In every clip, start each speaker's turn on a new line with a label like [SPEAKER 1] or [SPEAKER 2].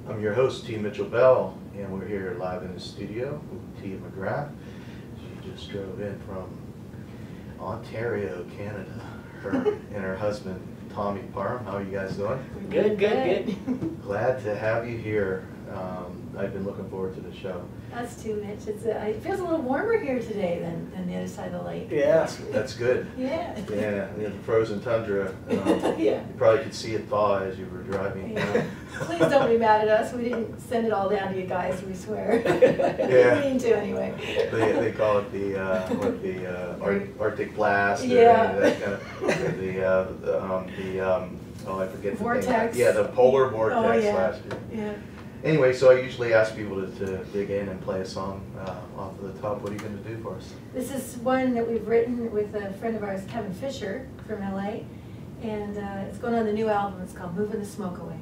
[SPEAKER 1] I'm your host, T. Mitchell Bell, and we're here live in the studio with T. McGraff. She just drove in from Ontario, Canada. Her and her husband, Tommy Parham. How are you guys doing?
[SPEAKER 2] Good.
[SPEAKER 1] Glad to have you here. I've been looking forward to the show.
[SPEAKER 3] Us too, Mitch. It feels a little warmer here today than the other side of the lake.
[SPEAKER 2] Yeah.
[SPEAKER 1] That's good.
[SPEAKER 3] Yeah.
[SPEAKER 1] Yeah, the frozen tundra.
[SPEAKER 3] Yeah.
[SPEAKER 1] You probably could see it thaw as you were driving.
[SPEAKER 3] Yeah. Please don't be mad at us. We didn't send it all down to you guys, we swear.
[SPEAKER 1] Yeah.
[SPEAKER 3] We need to anyway.
[SPEAKER 1] They call it the Arctic blast.
[SPEAKER 3] Yeah.
[SPEAKER 1] Or that kind of, oh, I forget the
[SPEAKER 3] vortex.
[SPEAKER 1] name. Yeah, the polar vortex
[SPEAKER 3] Oh, yeah.
[SPEAKER 1] last year.
[SPEAKER 3] Yeah.
[SPEAKER 1] Anyway, so I usually ask people to dig in and play a song off of the top. What are you going to do for us?
[SPEAKER 3] This is one that we've written with a friend of ours, Kevin Fisher from LA, and it's going on the new album. It's called "Moving the Smoke Away."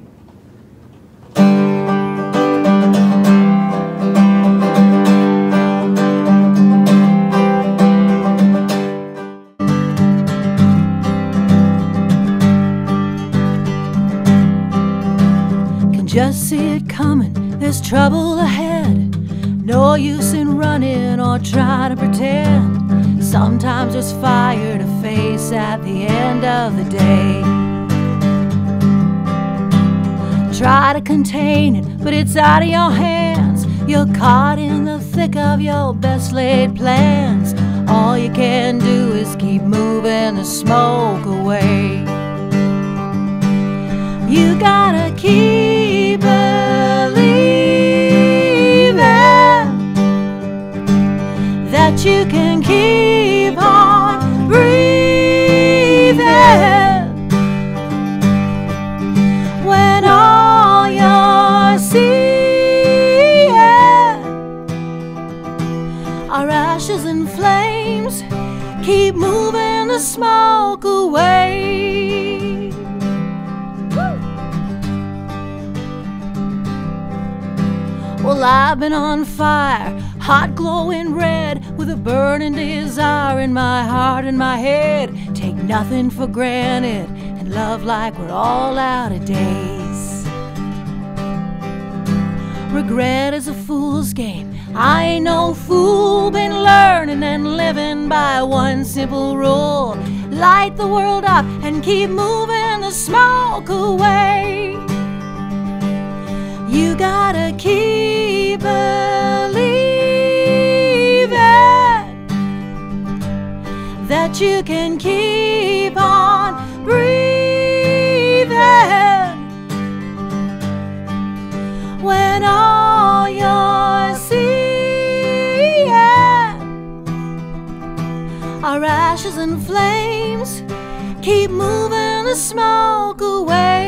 [SPEAKER 4] Just see it coming, there's trouble ahead. No use in running or trying to pretend. Sometimes there's fire to face at the end of the day. Try to contain it, but it's out of your hands. You're caught in the thick of your best laid plans. All you can do is keep moving the smoke away. You gotta keep believing that you can keep on breathing when all you're seeing are ashes and flames. Keep moving the smoke away. Well, I've been on fire, hot glowing red, with a burning desire in my heart and my head. Take nothing for granted and love like we're all out of days. Regret is a fool's game. I ain't no fool, been learning and living by one simple rule. Light the world up and keep moving the smoke away. You gotta keep believing that you can keep on breathing when all you're seeing are ashes and flames. Keep moving the smoke away.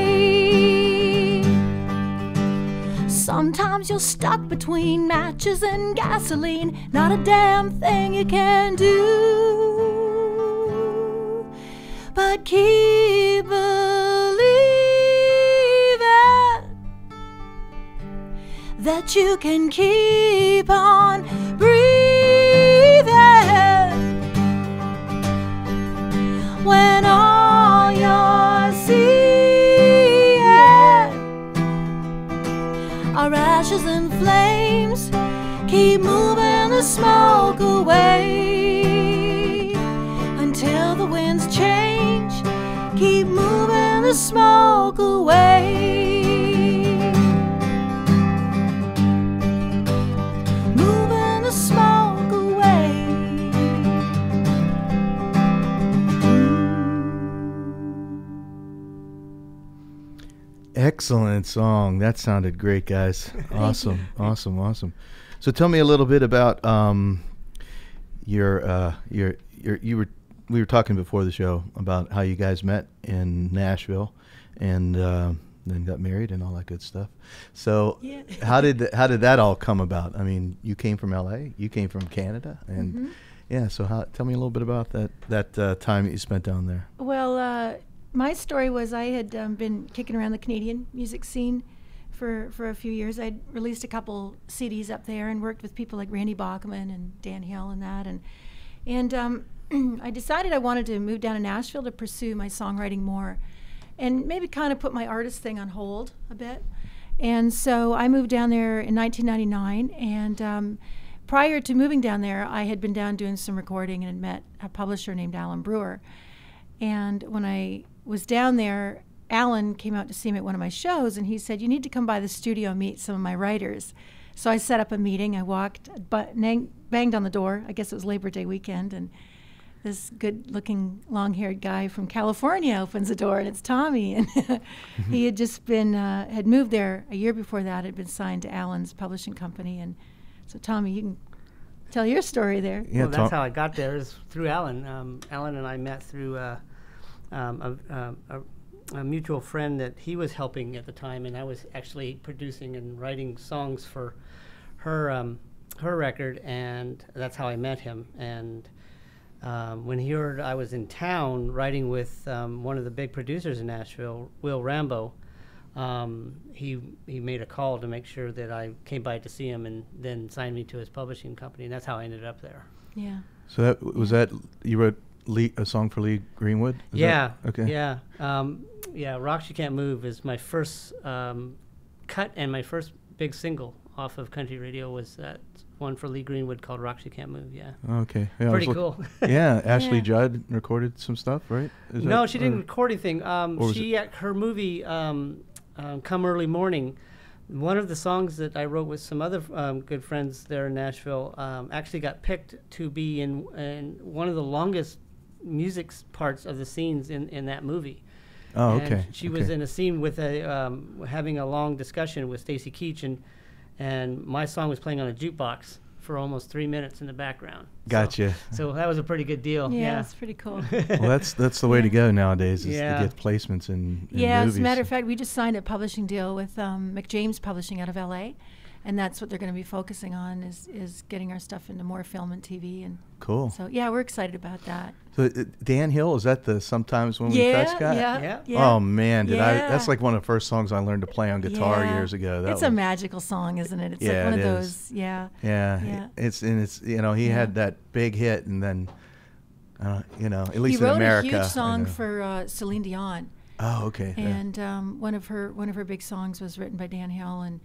[SPEAKER 4] Sometimes you're stuck between matches and gasoline. Not a damn thing you can do but keep believing that you can keep on breathing when all you're seeing are ashes and flames. Keep moving the smoke away until the winds change. Keep moving the smoke away. Moving the smoke away.
[SPEAKER 1] Excellent song. That sounded great, guys. Awesome, awesome. So tell me a little bit about we were talking before the show about how you guys met in Nashville and then got married and all that good stuff. So
[SPEAKER 3] Yeah.
[SPEAKER 1] how did that all come about? I mean, you came from LA, you came from Canada, and yeah. So tell me a little bit about that time that you spent down there.
[SPEAKER 3] Well, my story was I had been kicking around the Canadian music scene for a few years. I'd released a couple CDs up there and worked with people like Randy Bachman and Dan Hill and that. And I decided I wanted to move down to Nashville to pursue my songwriting more and maybe kind of put my artist thing on hold a bit. And so I moved down there in 1999, and prior to moving down there, I had been down doing some recording and had met a publisher named Alan Brewer. And when I was down there, Alan came out to see me at one of my shows, and he said, "You need to come by the studio and meet some of my writers." So I set up a meeting. I walked, banged on the door. I guess it was Labor Day weekend, and this good-looking, long-haired guy from California opens the door, and it's Tommy. And he had just been, had moved there a year before that, had been signed to Alan's publishing company. And so, Tommy, you can tell your story there.
[SPEAKER 2] Yeah, well, that's how I got there, is through Alan. Alan and I met through a mutual friend that he was helping at the time, and I was actually producing and writing songs for her record, and that's how I met him. And when he heard I was in town writing with one of the big producers in Nashville, Will Rambo, he made a call to make sure that I came by to see him, and then signed me to his publishing company, and that's how I ended up there.
[SPEAKER 3] Yeah.
[SPEAKER 5] So that was that you wrote a song for Lee Greenwood?
[SPEAKER 2] Yeah.
[SPEAKER 5] Okay.
[SPEAKER 2] Yeah. Yeah. Rocks You Can't Move is my first cut, and my first big single off of country radio was that one for Lee Greenwood called Rocks You Can't Move. Yeah.
[SPEAKER 5] Okay. Yeah,
[SPEAKER 2] pretty cool.
[SPEAKER 5] Yeah. Ashley
[SPEAKER 3] Yeah.
[SPEAKER 5] Judd recorded some stuff, right?
[SPEAKER 2] No, she didn't record anything. She at her movie Come Early Morning, one of the songs that I wrote with some other good friends there in Nashville actually got picked to be in one of the longest music parts of the scenes in that movie.
[SPEAKER 5] Oh,
[SPEAKER 2] and
[SPEAKER 5] okay.
[SPEAKER 2] She was in a scene with having a long discussion with Stacy Keach, and my song was playing on a jukebox for almost 3 minutes in the background.
[SPEAKER 5] Gotcha.
[SPEAKER 2] So that was a pretty good deal.
[SPEAKER 3] Yeah, it's pretty cool.
[SPEAKER 5] Well, that's the way to go nowadays, is
[SPEAKER 2] Yeah.
[SPEAKER 5] to get placements in
[SPEAKER 3] Yeah,
[SPEAKER 5] movies.
[SPEAKER 3] as a matter of fact, we just signed a publishing deal with McJames Publishing out of LA, and that's what they're going to be focusing on, is getting our stuff into more film and TV. And
[SPEAKER 5] Cool.
[SPEAKER 3] so, yeah, we're excited about that.
[SPEAKER 5] So Dan Hill, is that the Sometimes When We Touch guy?
[SPEAKER 3] Yeah.
[SPEAKER 5] Oh man, that's
[SPEAKER 3] Yeah.
[SPEAKER 5] like one of the first songs I learned to play on guitar years ago.
[SPEAKER 3] It's a magical song, isn't it? It's like one of those. Yeah.
[SPEAKER 5] Yeah. It's he had that big hit, and then at least
[SPEAKER 3] he wrote
[SPEAKER 5] in America.
[SPEAKER 3] a huge song for Celine Dion.
[SPEAKER 5] Oh, okay.
[SPEAKER 3] And one of her big songs was written by Dan Hill, and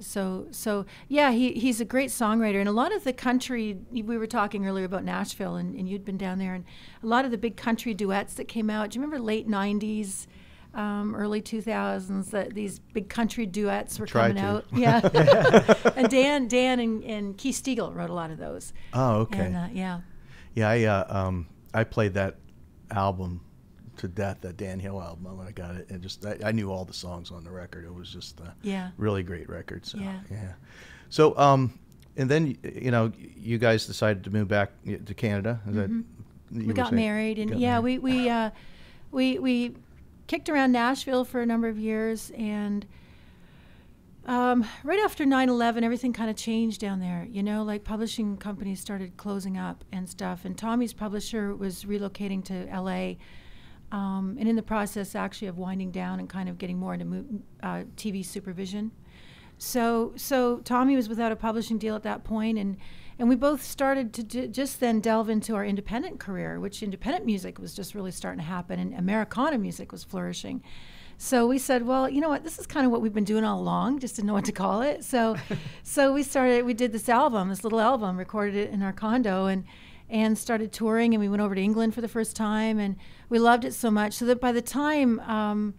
[SPEAKER 3] so yeah, he's a great songwriter. And a lot of the country, we were talking earlier about Nashville, and you'd been down there, and a lot of the big country duets that came out. Do you remember late '90s, early 2000s, that these big country duets were coming out? Yeah. And Dan and Keith Stegall wrote a lot of those.
[SPEAKER 5] Oh, okay.
[SPEAKER 3] And, yeah.
[SPEAKER 5] Yeah, I played that album to death, that Dan Hill album, when I got it, and just I knew all the songs on the record. It was just a really great record. So yeah. So and then you guys decided to move back to Canada. Is that
[SPEAKER 3] we got married, and we kicked around Nashville for a number of years, and right after 9/11, everything kind of changed down there. Like publishing companies started closing up and stuff, and Tommy's publisher was relocating to LA. And in the process, actually, of winding down and kind of getting more into TV supervision. So Tommy was without a publishing deal at that point, and we both started to just then delve into our independent career, which independent music was just really starting to happen, and Americana music was flourishing. So we said, well, you know what, this is kind of what we've been doing all along, just didn't know what to call it. So we did this little album, recorded it in our condo, and started touring, and we went over to England for the first time, and we loved it so much so that by the time a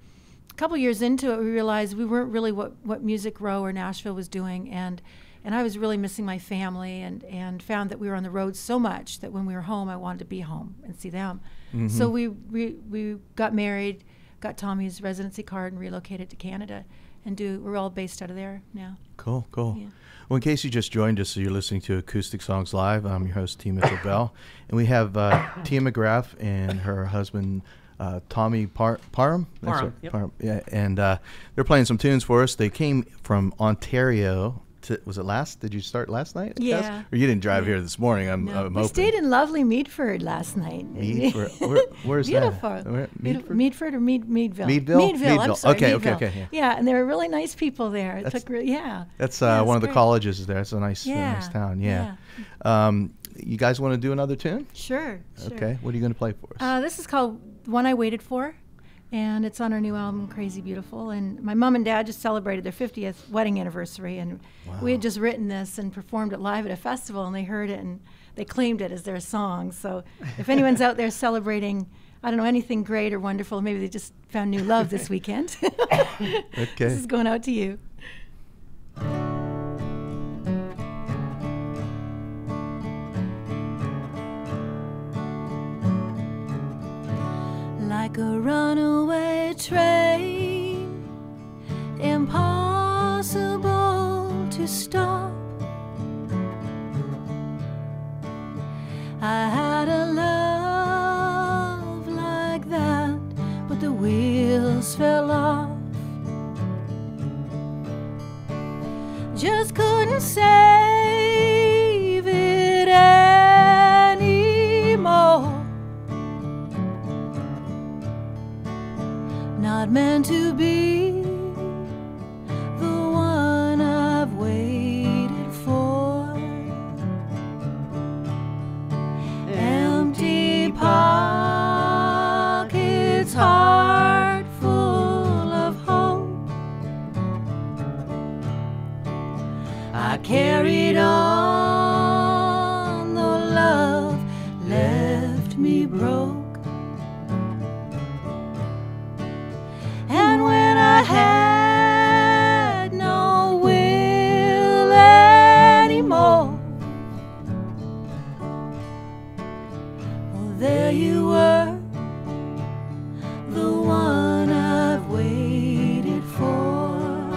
[SPEAKER 3] couple years into it, we realized we weren't really what Music Row or Nashville was doing, and I was really missing my family, and found that we were on the road so much that when we were home, I wanted to be home and see them. Mm-hmm. So we got married, got Tommy's residency card, and relocated to Canada, and we're all based out of there now.
[SPEAKER 5] Cool.
[SPEAKER 3] Yeah.
[SPEAKER 5] Well, in case you just joined us, so you're listening to Acoustic Songs Live. I'm your host, T. Mitchell Bell, and we have Tia McGraff and her husband, Tommy Parham.
[SPEAKER 2] Parham, yep.
[SPEAKER 5] Parham. Yeah, and they're playing some tunes for us. They came from Ontario. Was it last? Did you start last night?
[SPEAKER 3] Yeah.
[SPEAKER 5] Or you didn't drive here this morning? I'm hoping.
[SPEAKER 3] We stayed in lovely Meadford last night.
[SPEAKER 5] Meadford? Where's
[SPEAKER 3] Beautiful.
[SPEAKER 5] that? Where,
[SPEAKER 3] Meadford? Meadford or Meadville?
[SPEAKER 5] Meadville.
[SPEAKER 3] I'm sorry.
[SPEAKER 5] Okay.
[SPEAKER 3] Meadville.
[SPEAKER 5] Okay.
[SPEAKER 3] Yeah, and there were really nice people there.
[SPEAKER 5] That's
[SPEAKER 3] It's
[SPEAKER 5] one of the
[SPEAKER 3] great.
[SPEAKER 5] colleges there. It's a nice town. Yeah. You guys want to do another tune?
[SPEAKER 3] Sure.
[SPEAKER 5] Okay. What are you going to play for us?
[SPEAKER 3] This is called "One I Waited For," and it's on our new album, Crazy Beautiful. And my mom and dad just celebrated their 50th wedding anniversary, and we had just written this and performed it live at a festival, and they heard it and they claimed it as their song. So if anyone's out there celebrating, I don't know, anything great or wonderful, maybe they just found new love this weekend.
[SPEAKER 5] Okay.
[SPEAKER 3] This is going out to you.
[SPEAKER 4] Like a runaway train, impossible to stop. I had a love like that, but the wheels fell off. Just couldn't save it anymore. Not meant to be the one I've waited for. Empty pockets, heart full of hope. I carried on, though love left me broke. And when I had no will anymore, well, there you were, the one I've waited for.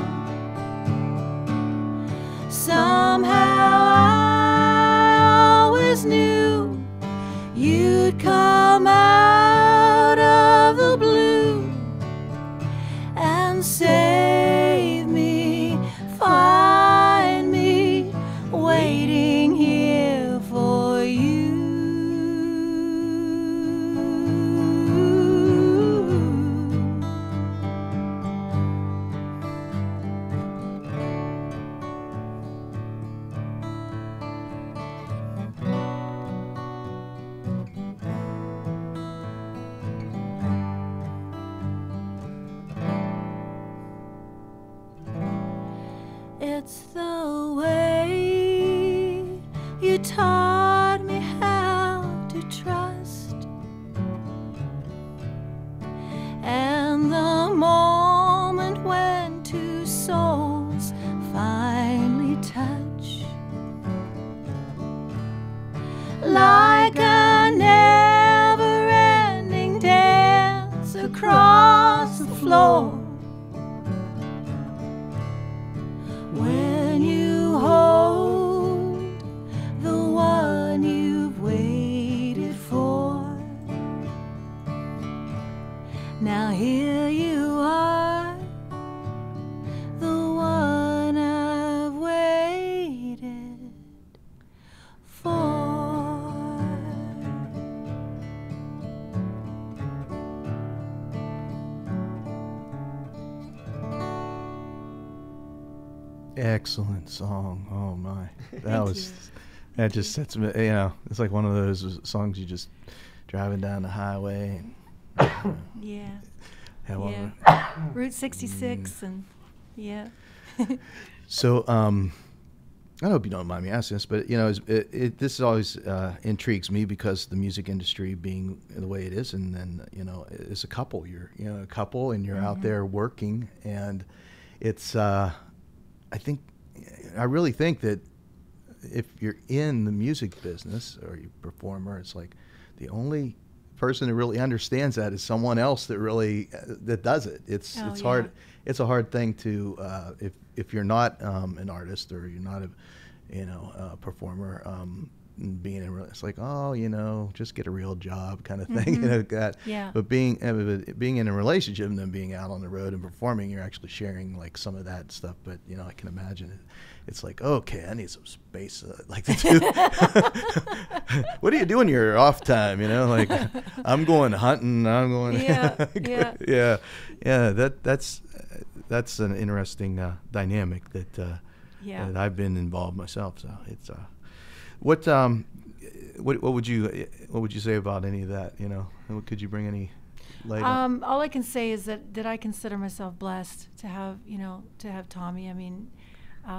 [SPEAKER 4] Somehow I always knew you'd come out of the blue and save me, find me, waiting here for you. It's the way you taught me how to trust, and the moment when two souls finally touch, like a never-ending dance across the floor. When you hold the one you've waited for, now here you are, the one I've waited for.
[SPEAKER 5] Excellent song. Oh my, that
[SPEAKER 3] Thank
[SPEAKER 5] was
[SPEAKER 3] you.
[SPEAKER 5] that just sets me. You know, it's like one of those songs you just driving down the highway. And,
[SPEAKER 3] Yeah.
[SPEAKER 5] have one of
[SPEAKER 3] Yeah. Route 66 and yeah.
[SPEAKER 5] So, I hope you don't mind me asking this, but you know, this always intrigues me because the music industry being the way it is, and then you know, as a couple, you're a couple, and you're out there working, and it's I really think that if you're in the music business or you're a performer, it's like the only person that really understands that is someone else that really that does it. It's hard. It's a hard thing to if you're not an artist or you're not a performer. Being in it's like, oh, you know, just get a real job kind of thing. You know, that.
[SPEAKER 3] Yeah.
[SPEAKER 5] But being in a relationship and then being out on the road and performing, you're actually sharing like some of that stuff. But you know, I can imagine it. It's like, okay, I need some space. Like to do. What do you do in your off time? You know, like I'm going hunting. I'm going.
[SPEAKER 3] Yeah.
[SPEAKER 5] That's an interesting dynamic that that I've been involved myself. So it's what would you say about any of that? You know, could you bring any laid up?
[SPEAKER 3] All I can say is that I consider myself blessed to have, to have Tommy. I mean,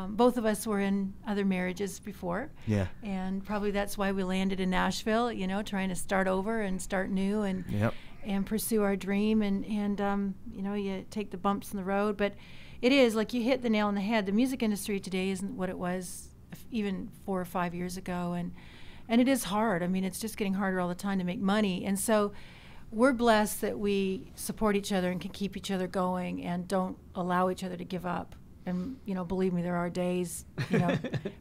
[SPEAKER 3] both of us were in other marriages before.
[SPEAKER 5] Yeah.
[SPEAKER 3] And probably that's why we landed in Nashville, trying to start over and start new and and pursue our dream. And you take the bumps in the road. But it is, like you hit the nail on the head. The music industry today isn't what it was even 4 or 5 years ago. And it is hard. I mean, it's just getting harder all the time to make money. And so we're blessed that we support each other and can keep each other going and don't allow each other to give up. And, believe me, there are days,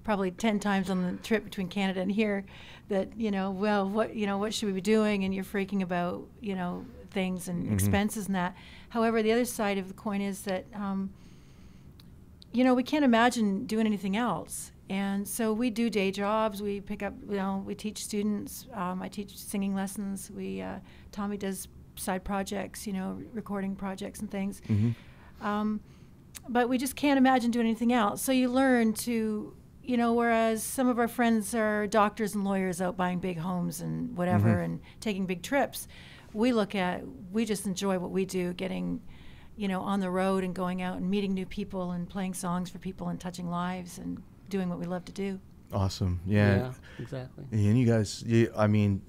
[SPEAKER 3] probably 10 times on the trip between Canada and here that, what should we be doing? And you're freaking about, things and expenses and that. However, the other side of the coin is that, we can't imagine doing anything else. And so we do day jobs. We pick up, we teach students. I teach singing lessons. Tommy does side projects, recording projects and things. But we just can't imagine doing anything else. So you learn to, whereas some of our friends are doctors and lawyers out buying big homes and whatever and taking big trips, we just enjoy what we do, getting, on the road and going out and meeting new people and playing songs for people and touching lives and doing what we love to do.
[SPEAKER 5] Awesome. Yeah,
[SPEAKER 2] exactly.
[SPEAKER 5] And you guys,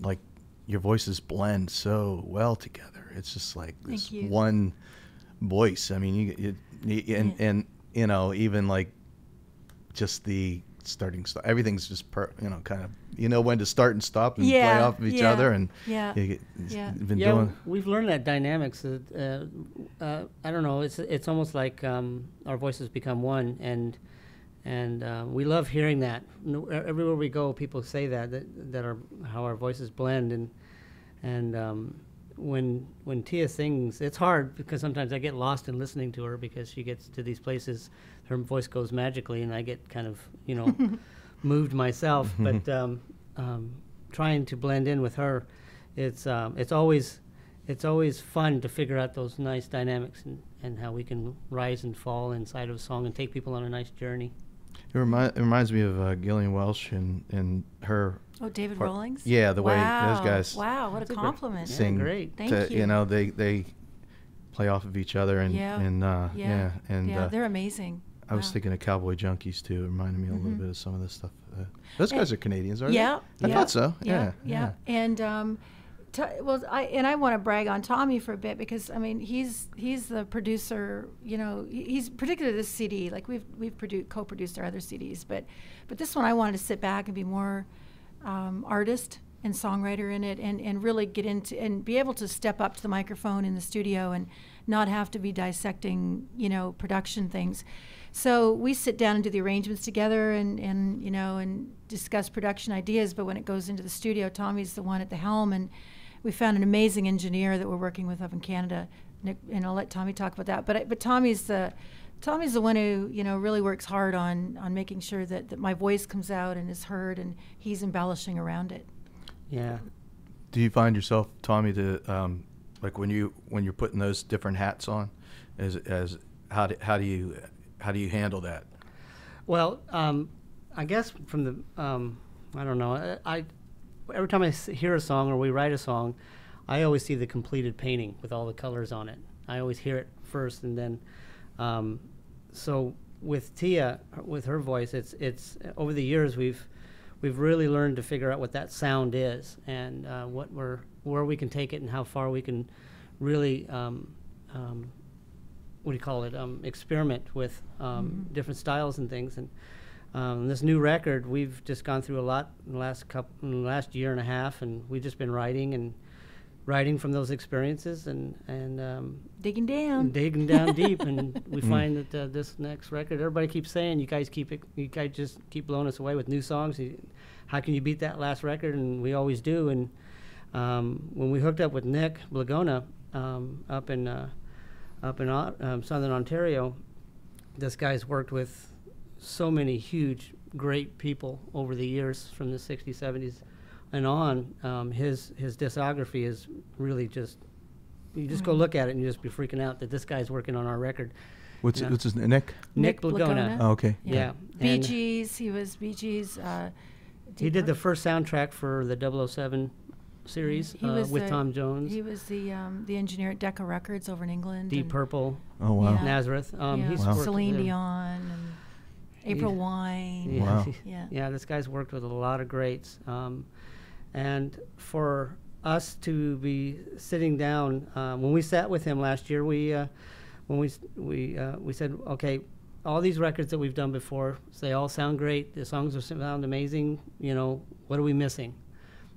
[SPEAKER 5] like your voices blend so well together. It's just like this one voice. I mean, and even like just the starting stuff, everything's just kind of when to start and stop and play off of each other, and
[SPEAKER 2] we've learned that dynamics. I don't know. It's almost like our voices become one, and we love hearing that. Everywhere we go, people say that are how our voices blend, and when Tia sings, it's hard because sometimes I get lost in listening to her because she gets to these places, her voice goes magically, and I get kind of moved myself. But trying to blend in with her, it's always fun to figure out those nice dynamics and how we can rise and fall inside of a song and take people on a nice journey.
[SPEAKER 5] It reminds me of Gillian Welch and her.
[SPEAKER 3] Oh, David Rawlings?
[SPEAKER 5] Yeah, the way those guys.
[SPEAKER 3] Wow, what a compliment.
[SPEAKER 5] Sing.
[SPEAKER 2] Yeah, great.
[SPEAKER 3] Thank you.
[SPEAKER 5] They play off of each other and
[SPEAKER 3] they're amazing.
[SPEAKER 5] I was thinking of Cowboy Junkies too. It reminded me a little bit of some of this stuff. Those guys are Canadians, aren't they? I thought so. Yeah.
[SPEAKER 3] And I want to brag on Tommy for a bit because I mean he's the producer. He's particularly this CD. Like we've co-produced our other CDs, but this one I wanted to sit back and be more artist and songwriter in it, and really get into and be able to step up to the microphone in the studio and not have to be dissecting production things. So we sit down and do the arrangements together and discuss production ideas. But when it goes into the studio, Tommy's the one at the helm, and we found an amazing engineer that we're working with up in Canada. Nick, and I'll let Tommy talk about that. But Tommy's the one who really works hard on making sure that my voice comes out and is heard, and he's embellishing around it.
[SPEAKER 2] Yeah.
[SPEAKER 5] Do you find yourself, Tommy, to like when you're putting those different hats on, as how do you handle that?
[SPEAKER 2] Well, I guess from the I don't know. Every time I hear a song or we write a song, I always see the completed painting with all the colors on it. I always hear it first, and then so with Tia, with her voice, it's over the years we've really learned to figure out what that sound is and where we can take it and how far we can really what do you call it? Experiment with different styles and things. And this new record, we've just gone through a lot in the last year and a half, and we've just been writing from those experiences and
[SPEAKER 3] digging down
[SPEAKER 2] deep. And we find that this next record, everybody keeps saying, you guys just keep blowing us away with new songs. How can you beat that last record? And we always do. And when we hooked up with Nick Blagona up in Southern Ontario, this guy's worked with so many huge, great people over the years from the 60s, 70s and on. His discography is really just, you just go look at it and you just be freaking out that this guy's working on our record.
[SPEAKER 5] What's his Nick?
[SPEAKER 2] Nick Blagona.
[SPEAKER 5] Oh, okay.
[SPEAKER 2] Yeah.
[SPEAKER 3] Bee Gees, he was Bee Gees.
[SPEAKER 2] He did the first soundtrack for the 007 series
[SPEAKER 3] He was
[SPEAKER 2] with Tom Jones.
[SPEAKER 3] He was the engineer at Decca Records over in England.
[SPEAKER 2] Deep Purple.
[SPEAKER 5] Oh wow.
[SPEAKER 3] Yeah.
[SPEAKER 2] Nazareth. He's
[SPEAKER 5] Wow.
[SPEAKER 3] Celine Dion and April Wine.
[SPEAKER 2] Yeah.
[SPEAKER 5] Wow.
[SPEAKER 3] Yeah.
[SPEAKER 2] This guy's worked with a lot of greats. And for us to be sitting down, when we sat with him last year, we said, okay, all these records that we've done before, they all sound great. The songs sound amazing. You know, what are we missing?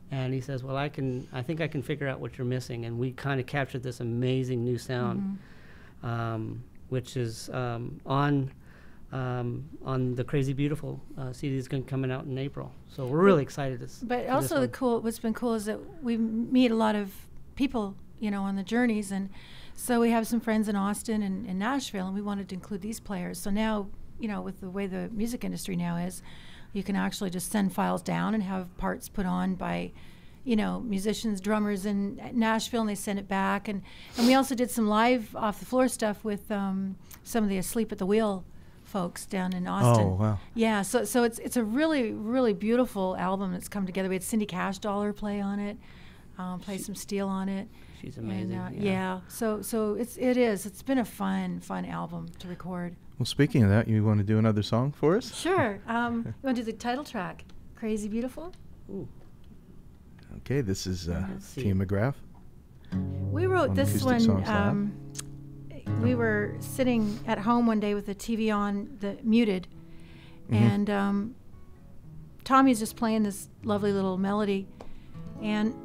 [SPEAKER 2] And he says, well, I think I can figure out what you're missing. And we kind of captured this amazing new sound, which is on the Crazy Beautiful CD that's going to coming out in April. So we're really excited.
[SPEAKER 3] But also what's been cool is that we meet a lot of people, you know, on the journeys, and so we have some friends in Austin and in Nashville, and we wanted to include these players. So now, you know, with the way the music industry now is, you can actually just send files down and have parts put on by, you know, musicians, drummers in Nashville, and they send it back. And we also did some live off the floor stuff with some of the Asleep at the Wheel folks down in Austin.
[SPEAKER 5] Oh wow.
[SPEAKER 3] Yeah, so it's a really, really beautiful album that's come together. We had Cindy Cash Dollar play on it, play some steel on it.
[SPEAKER 2] She's amazing.
[SPEAKER 3] And, so it's been a fun album to record.
[SPEAKER 5] Well, speaking of that, you want to do another song for us?
[SPEAKER 3] Sure. You want to do the title track, Crazy Beautiful?
[SPEAKER 2] Ooh.
[SPEAKER 5] Okay, this is
[SPEAKER 2] see.
[SPEAKER 5] Tia McGraff.
[SPEAKER 3] We wrote
[SPEAKER 5] On
[SPEAKER 3] this
[SPEAKER 5] acousticSongs
[SPEAKER 3] one. We were sitting at home one day with the TV on, muted, and Tommy's just playing this lovely little melody, and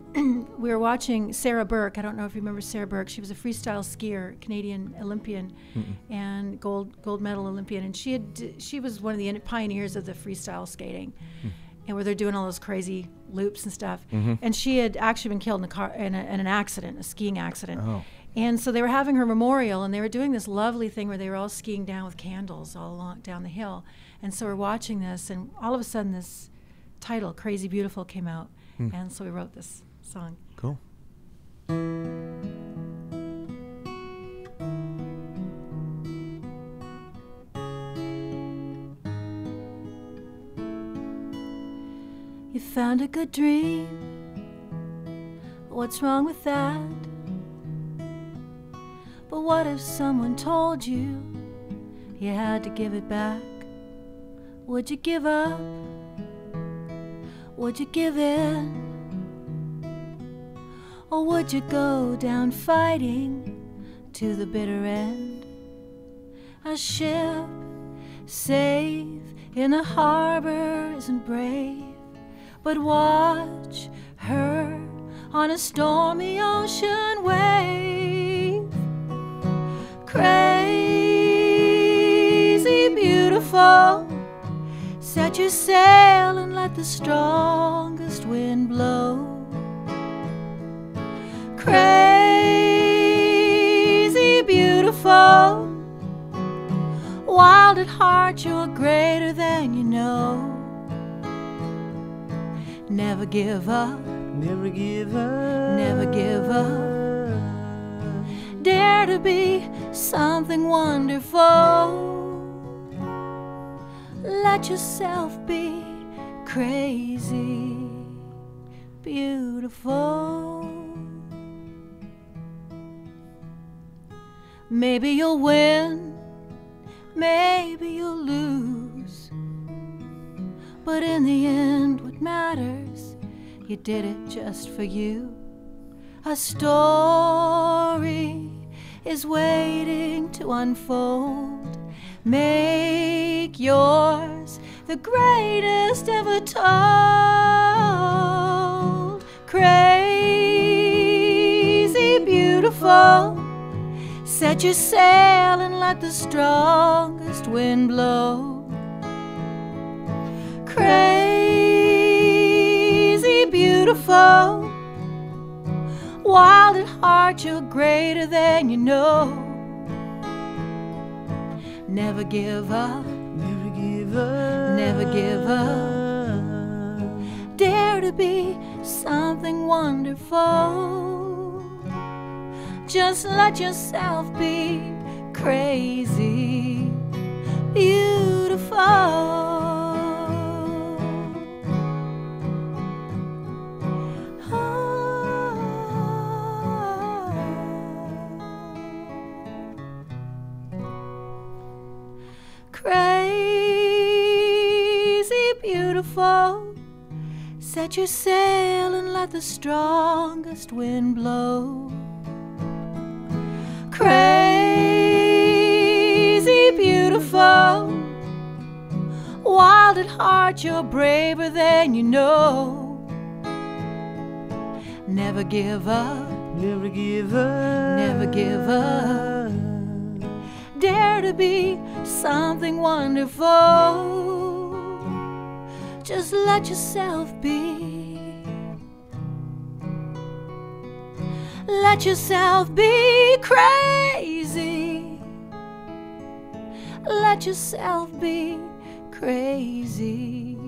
[SPEAKER 3] we were watching Sarah Burke. I don't know if you remember Sarah Burke. She was a freestyle skier, Canadian Olympian, and gold medal Olympian, and she was one of the pioneers of the freestyle skating, and where they're doing all those crazy loops and stuff. And she had actually been killed in an accident, a skiing accident.
[SPEAKER 5] Oh.
[SPEAKER 3] And so they were having her memorial, and they were doing this lovely thing where they were all skiing down with candles all along down the hill. And so we're watching this, and all of a sudden this title, Crazy Beautiful, came out. And so we wrote this song.
[SPEAKER 5] Cool.
[SPEAKER 4] You found a good dream. What's wrong with that? But what if someone told you you had to give it back? Would you give up? Would you give in? Or would you go down fighting to the bitter end? A ship safe in a harbor isn't brave, but watch her on a stormy ocean wave. Crazy beautiful, set your sail and let the strongest wind blow. Crazy beautiful, wild at heart, you're greater than you know. Never give up,
[SPEAKER 2] Never give up.
[SPEAKER 4] never give up. Dare to be something wonderful. Let yourself be crazy, beautiful. Maybe you'll win, maybe you'll lose, but in the end what matters, you did it just for you. A story is waiting to unfold. Make yours the greatest ever told. Crazy beautiful, set your sail and let the strongest wind blow. Crazy beautiful, wild at heart, you're greater than you know. Never give up,
[SPEAKER 2] Never give up.
[SPEAKER 4] never give up. Dare to be something wonderful. Just let yourself be crazy, beautiful. Oh. Crazy beautiful, set your sail and let the strongest wind blow. Crazy beautiful, wild at heart, you're braver than you know. Never give up,
[SPEAKER 2] Never give up.
[SPEAKER 4] never give up. Dare to be something wonderful. Just let yourself be. Let yourself be crazy. Let yourself be crazy,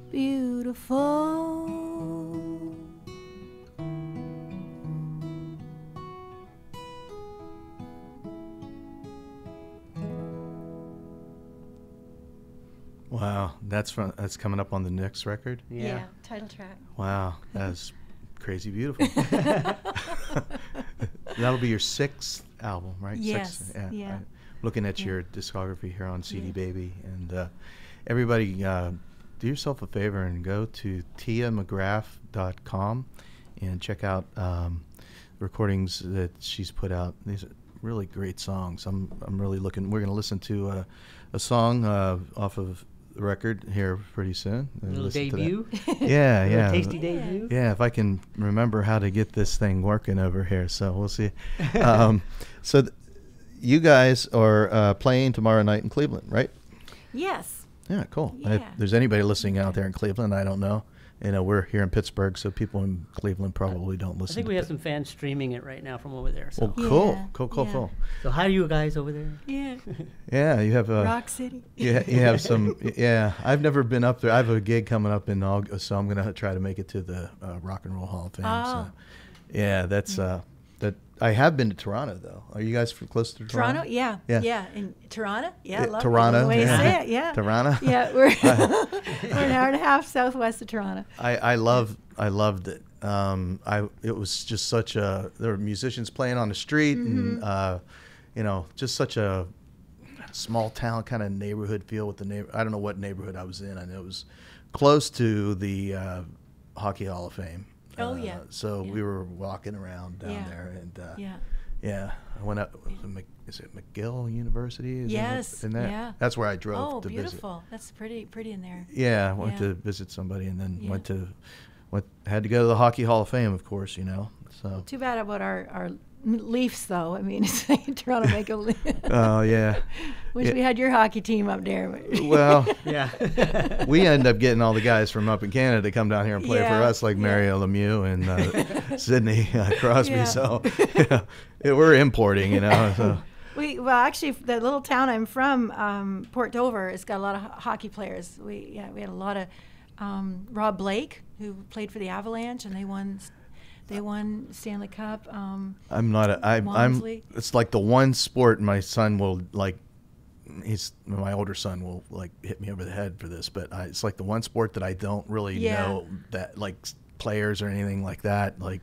[SPEAKER 4] beautiful.
[SPEAKER 5] Wow, that's coming up on the next record.
[SPEAKER 3] Yeah, title track.
[SPEAKER 5] Wow, that's crazy beautiful. That'll be your 6th album, right?
[SPEAKER 3] Yes,
[SPEAKER 5] 6th,
[SPEAKER 3] yeah.
[SPEAKER 5] Looking at your discography here on CD Baby, and everybody, do yourself a favor and go to tiamcgraff.com and check out recordings that she's put out. These are really great songs. I'm really looking. We're going to listen to a song off of the record here pretty soon.
[SPEAKER 2] A little debut.
[SPEAKER 5] Yeah, yeah.
[SPEAKER 2] Tasty debut.
[SPEAKER 5] Yeah, if I can remember how to get this thing working over here, so we'll see. So you guys are playing tomorrow night in Cleveland, right?
[SPEAKER 3] Yes.
[SPEAKER 5] Yeah, cool.
[SPEAKER 3] Yeah.
[SPEAKER 5] If there's anybody listening out there in Cleveland, I don't know. You know, we're here in Pittsburgh, so people in Cleveland probably don't listen.
[SPEAKER 2] I think we have some fans streaming it right now from over there. So,
[SPEAKER 5] Well, cool,
[SPEAKER 3] Yeah,
[SPEAKER 5] cool.
[SPEAKER 3] yeah.
[SPEAKER 2] so how are you guys over there?
[SPEAKER 3] Yeah.
[SPEAKER 5] Yeah, you have a
[SPEAKER 3] Rock City.
[SPEAKER 5] you have some. Yeah, I've never been up there. I have a gig coming up in August, so I'm gonna try to make it to the Rock and Roll Hall of Fame.
[SPEAKER 3] Oh.
[SPEAKER 5] So, yeah, that's that. I have been to Toronto though. Are you guys close to
[SPEAKER 3] Toronto? Yeah.
[SPEAKER 5] Yeah.
[SPEAKER 3] Yeah. In Toronto? Yeah. Love
[SPEAKER 5] Toronto,
[SPEAKER 3] the way you
[SPEAKER 5] yeah.
[SPEAKER 3] say it. Yeah.
[SPEAKER 5] Toronto?
[SPEAKER 3] Yeah. We're an hour and a half southwest of Toronto.
[SPEAKER 5] I loved it. It was just such a. There were musicians playing on the street, and you know, just such a small town kind of neighborhood feel with the neighbor. I don't know what neighborhood I was in. I know it was close to the Hockey Hall of Fame.
[SPEAKER 3] Oh, yeah.
[SPEAKER 5] So
[SPEAKER 3] Yeah.
[SPEAKER 5] we were walking around down there, and
[SPEAKER 3] Yeah.
[SPEAKER 5] yeah, I went up. Is it McGill University?
[SPEAKER 3] Yes.
[SPEAKER 5] And
[SPEAKER 3] Yeah.
[SPEAKER 5] that's where I drove
[SPEAKER 3] Oh,
[SPEAKER 5] to
[SPEAKER 3] beautiful. That's pretty in there.
[SPEAKER 5] visit. Yeah, I went
[SPEAKER 3] Yeah.
[SPEAKER 5] to visit somebody, and then
[SPEAKER 3] Yeah.
[SPEAKER 5] had to go to the Hockey Hall of Fame, of course. You know, so.
[SPEAKER 3] Too bad about our Leafs, though. I mean, it's like Toronto Maple Leafs.
[SPEAKER 5] Oh yeah.
[SPEAKER 3] Wish
[SPEAKER 5] Yeah.
[SPEAKER 3] we had your hockey team up there. But
[SPEAKER 5] Well,
[SPEAKER 2] Yeah.
[SPEAKER 5] we end up getting all the guys from up in Canada to come down here and play for
[SPEAKER 3] Yeah,
[SPEAKER 5] us, like
[SPEAKER 3] yeah.
[SPEAKER 5] Mario Lemieux and Sidney Crosby.
[SPEAKER 3] Yeah.
[SPEAKER 5] So we're importing, you know. So.
[SPEAKER 3] well, actually, the little town I'm from, Port Dover, has got a lot of hockey players. We had a lot of Rob Blake, who played for the Avalanche, and they won Stanley Cup.
[SPEAKER 5] I'm I'm.
[SPEAKER 3] Walmsley.
[SPEAKER 5] It's like the one sport my son will like. My older son will like hit me over the head for this, but it's like the one sport that I don't really know that like players or anything like that. Like,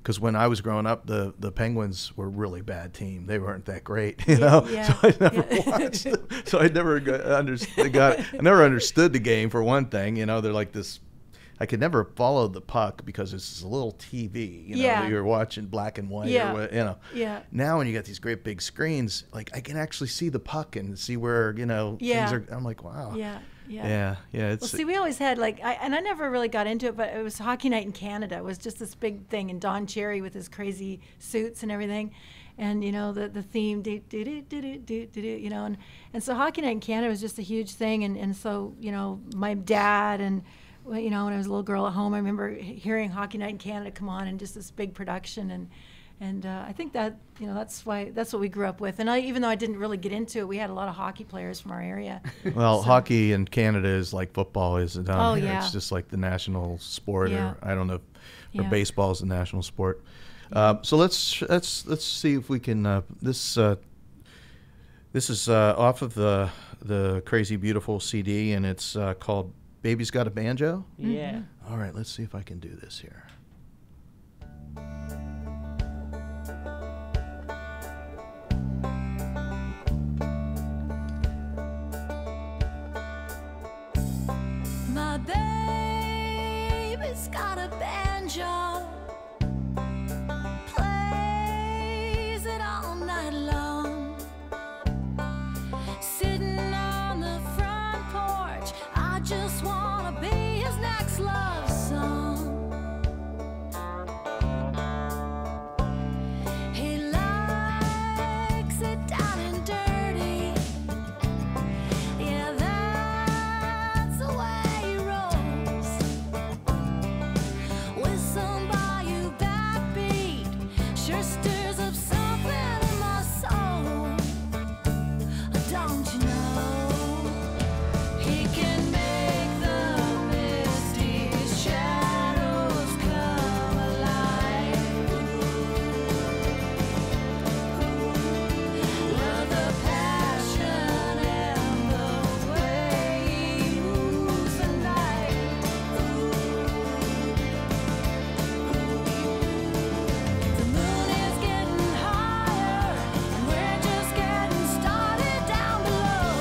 [SPEAKER 5] because when I was growing up, the Penguins were a really bad team. They weren't that great, you know.
[SPEAKER 3] yeah,
[SPEAKER 5] So I never watched them. So I never I never understood the game for one thing. You know, they're like this. I could never follow the puck because it's a little TV, you know, that you're watching black and white, or what, you know.
[SPEAKER 3] Yeah.
[SPEAKER 5] Now when you got these great big screens, like I can actually see the puck and see where, you know, things are. I'm like, wow.
[SPEAKER 3] Yeah.
[SPEAKER 5] Yeah. It's
[SPEAKER 3] Well, see, we always had I never really got into it, but it was Hockey Night in Canada. It was just this big thing, and Don Cherry with his crazy suits and everything, and you know the theme, you know, and so Hockey Night in Canada was just a huge thing, and so you know my dad and. Well, you know, when I was a little girl at home, I remember hearing Hockey Night in Canada come on, and just this big production, and I think that you know that's what we grew up with. And even though I didn't really get into it, we had a lot of hockey players from our area.
[SPEAKER 5] Well, hockey in Canada is like football is down
[SPEAKER 3] Oh,
[SPEAKER 5] here.
[SPEAKER 3] yeah.
[SPEAKER 5] It's just like the national sport,
[SPEAKER 3] Yeah.
[SPEAKER 5] or I don't know, or
[SPEAKER 3] Yeah.
[SPEAKER 5] baseball is the national sport. So let's see if we can. This is off of the Crazy Beautiful CD, and it's called Baby's Got a Banjo?
[SPEAKER 2] Yeah.
[SPEAKER 5] All right, let's see if I can do this here.
[SPEAKER 4] My baby's got a banjo, plays it all night long. Sitting on the front porch, I just wanna be his next love song. He likes it down and dirty. Yeah, that's the way he rolls. With some bayou backbeat, sure stirs up something in my soul. Don't you know he can make the misty shadows come alive? Love the passion and the way he moves the night. The moon is getting higher, and we're just getting started down below.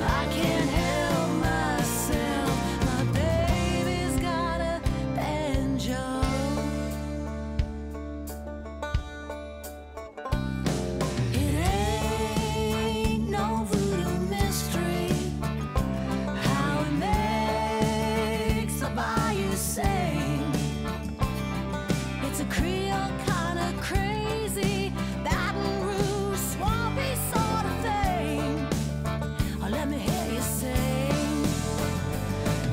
[SPEAKER 4] I can't help myself, my baby's got a banjo. It ain't no voodoo mystery how it makes the bayou sing. It's a Creole kind of crazy, Baton Rouge swampy sort of thing. Oh, let me hear you sing.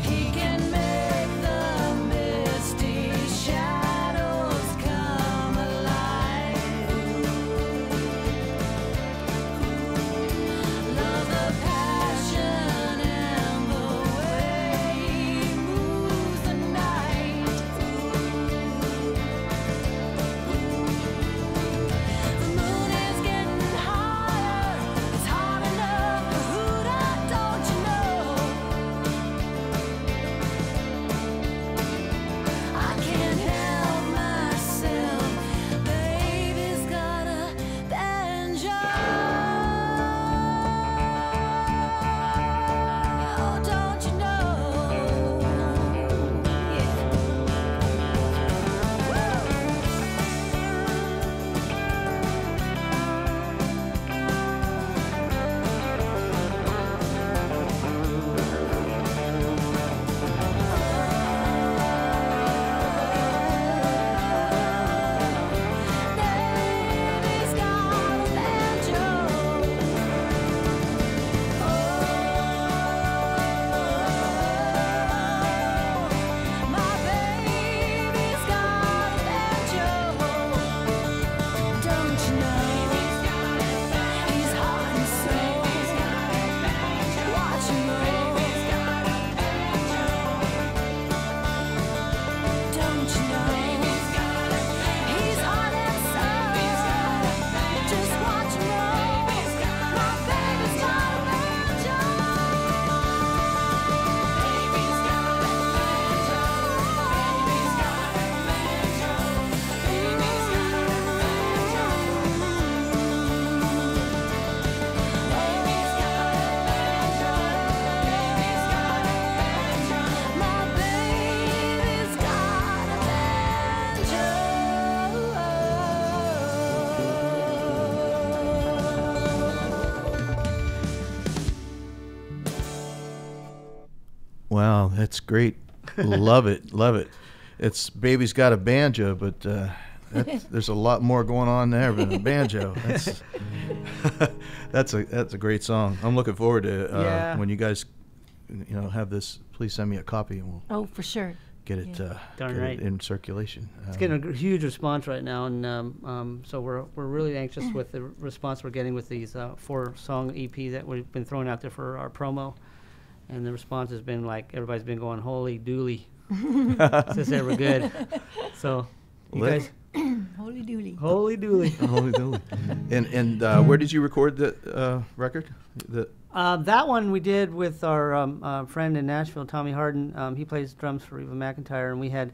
[SPEAKER 4] He can make the misty shadows come alive. Love the passion and the way he moves the night. The moon is getting higher, it's hard enough for Huda, don't you know? I can't help myself, baby's got a banjo. Don't you know? Baby's got a banjo. My baby's got a banjo. Don't you know? He's heart and soul. Watch him roll. Don't you know? He's heart and soul. Just watch him roll. My baby's got a banjo. Baby's got a banjo. Baby's got a banjo. Baby's got a banjo. Baby's got a banjo. Baby's got a banjo. My baby's got a banjo.
[SPEAKER 5] Wow, that's great. Love it, love it. It's Baby's Got a Banjo, but there's a lot more going on there than a banjo. That's a great song. I'm looking forward to when you guys have this. Please send me a copy and we'll
[SPEAKER 3] Oh, for sure.
[SPEAKER 5] get it
[SPEAKER 2] Darn
[SPEAKER 5] get
[SPEAKER 2] right.
[SPEAKER 5] it in circulation.
[SPEAKER 2] It's getting a huge response right now, and so we're really anxious with the response we're getting with these 4-song EP that we've been throwing out there for our promo, and the response has been like everybody's been going, "Holy dooly, is this ever good?" So you guys,
[SPEAKER 3] Holy dooly.
[SPEAKER 2] holy dooly.
[SPEAKER 5] Holy dooly. And where did you record the record?
[SPEAKER 2] That one we did with our friend in Nashville, Tommy Harden. He plays drums for Reba McEntire, and we had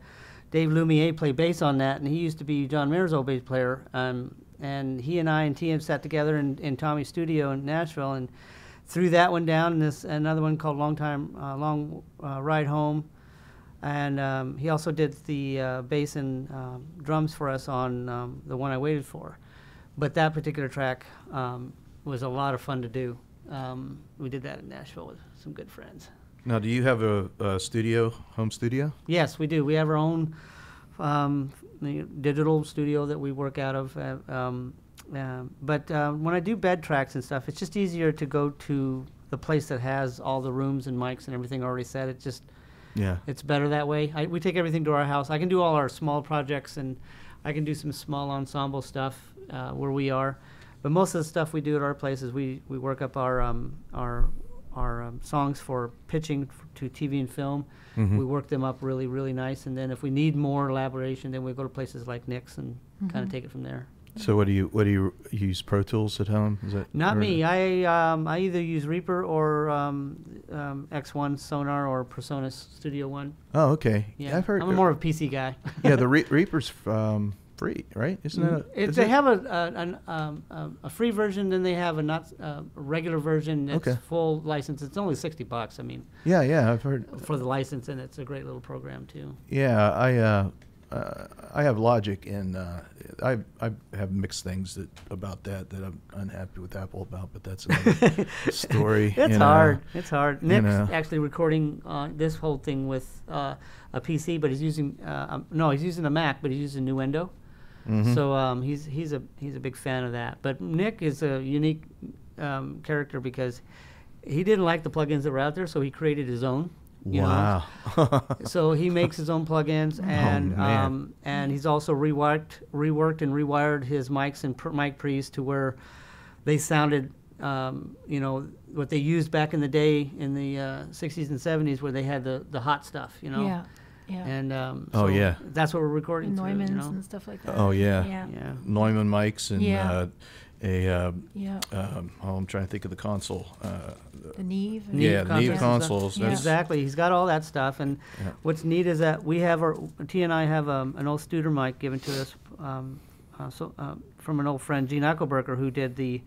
[SPEAKER 2] Dave Lumiere play bass on that, and he used to be John Mayer's old bass player. And he and I and TM sat together in Tommy's studio in Nashville and threw that one down, and another one called Long Ride Home. And he also did the bass and drums for us on The One I Waited For. But that particular track was a lot of fun to do. We did that in Nashville with some good friends.
[SPEAKER 5] Now, do you have a studio, home studio?
[SPEAKER 2] Yes, we do. We have our own digital studio that we work out of. But when I do bed tracks and stuff, it's just easier to go to the place that has all the rooms and mics and everything already set. It just... Yeah, it's better that way. We take everything to our house. I can do all our small projects, and I can do some small ensemble stuff where we are. But most of the stuff we do at our place is we work up our songs for pitching to TV and film. We work them up really, really nice. And then if we need more elaboration, then we go to places like Nick's and kind of take it from there.
[SPEAKER 5] So what do you use Pro Tools at home? Is that
[SPEAKER 2] not me? I either use Reaper or X1 Sonar or PreSonus Studio One.
[SPEAKER 5] Oh, okay.
[SPEAKER 2] Yeah,
[SPEAKER 5] I've heard.
[SPEAKER 2] I'm more of a PC guy.
[SPEAKER 5] Yeah, the Reaper's free, right? Isn't that?
[SPEAKER 2] They have a free version, then they have a regular version. That's full license. It's only $60. I mean.
[SPEAKER 5] Yeah, I've heard
[SPEAKER 2] for the license, and it's a great little program too.
[SPEAKER 5] Yeah, I have Logic, and I have mixed things about that I'm unhappy with Apple about, but that's another story.
[SPEAKER 2] It's hard. It's hard. Nick's actually recording this whole thing with a PC, but he's using he's using a Mac, but he's using Nuendo. So he's a big fan of that. But Nick is a unique character because he didn't like the plugins that were out there, so he created his own.
[SPEAKER 5] Wow!
[SPEAKER 2] So he makes his own plugins, and and he's also reworked and rewired his mics and mic pre's to where they sounded, what they used back in the day in the 60s and 70s, where they had the hot stuff, Yeah. And that's what we're recording.
[SPEAKER 3] And Neumanns and stuff like that.
[SPEAKER 5] Oh yeah. Neumann mics and. I'm trying to think of the console.
[SPEAKER 3] The Neve.
[SPEAKER 5] The Neve consoles.
[SPEAKER 2] Exactly. He's got all that stuff. And what's neat is that we have T and I have an old Studer mic given to us from an old friend, Gene Eichelberger, who did the,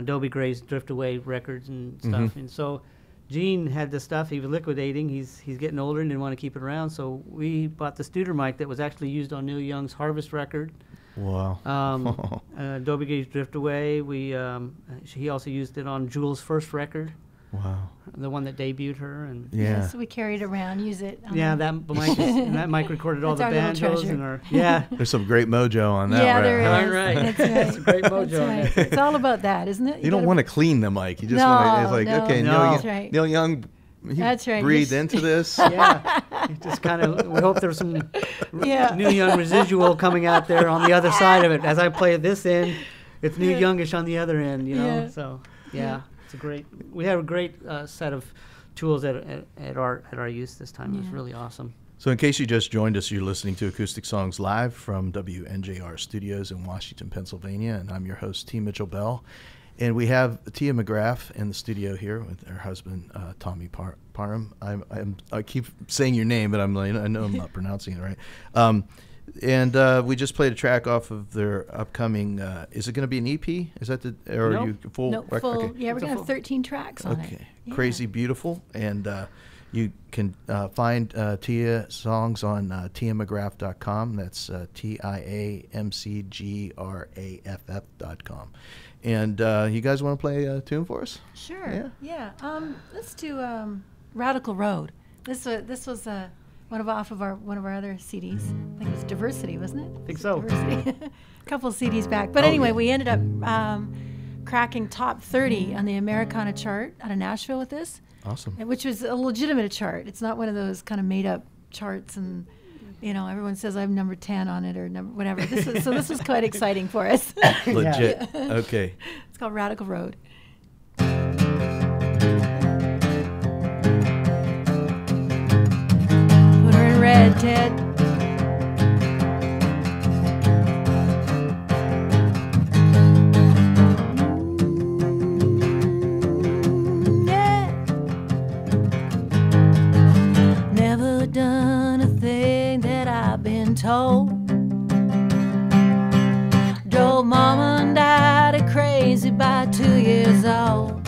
[SPEAKER 2] Dobie Gray's Drift Away records and stuff. And so Gene had this stuff. He was liquidating. He's getting older and didn't want to keep it around. So we bought the Studer mic that was actually used on Neil Young's Harvest record.
[SPEAKER 5] Wow.
[SPEAKER 2] Dobie Gray's Drift Away. He also used it on Jewel's first record.
[SPEAKER 5] Wow.
[SPEAKER 2] The one that debuted her, and
[SPEAKER 3] so we carried it around, use it.
[SPEAKER 2] That mic recorded all the banjos and our
[SPEAKER 5] There's some great mojo on that.
[SPEAKER 3] Yeah, there is.
[SPEAKER 2] All right. That's right. It's a great mojo.
[SPEAKER 3] Right. It's all about that, isn't it?
[SPEAKER 5] You don't want to clean the mic. You just want to. Neil Young. He breathed into this.
[SPEAKER 2] Just kind of. We hope there's some Neil Young residual coming out there on the other side of it. As I play this end, it's Neil Youngish on the other end. So it's a great. We have a great set of tools at our use this time. It was really awesome.
[SPEAKER 5] So in case you just joined us, you're listening to Acoustic Songs live from WNJR Studios in Washington, Pennsylvania, and I'm your host, T. Mitchell Bell. And we have Tia McGraff in the studio here with her husband, Tommy Parham. I keep saying your name, but I know I'm not pronouncing it right. And we just played a track off of their upcoming. Is it going to be an EP? Is that are you full?
[SPEAKER 3] No, full. Okay. Yeah, we're going to have 13 tracks on it.
[SPEAKER 5] Okay, Crazy Beautiful, and you can find Tia songs on tiamcgraff.com. That's TIAMCGRAFF.com. And you guys want to play a tune for us?
[SPEAKER 3] Sure. Yeah. Let's do Radical Road. This was one of our other CDs. I think it was Diversity, wasn't it?
[SPEAKER 2] I think so.
[SPEAKER 3] Diversity. A couple of CDs back. But anyway, we ended up cracking top 30 on the Americana chart out of Nashville with this.
[SPEAKER 5] Awesome.
[SPEAKER 3] Which was a legitimate chart. It's not one of those kind of made up charts and everyone says I'm number 10 on it or whatever. This was quite exciting for us.
[SPEAKER 5] Legit. Okay.
[SPEAKER 3] It's called Radical Road. Put her in red, Ted. Never done a thing that I've been told. Drove mama and daddy crazy by 2 years
[SPEAKER 4] years old.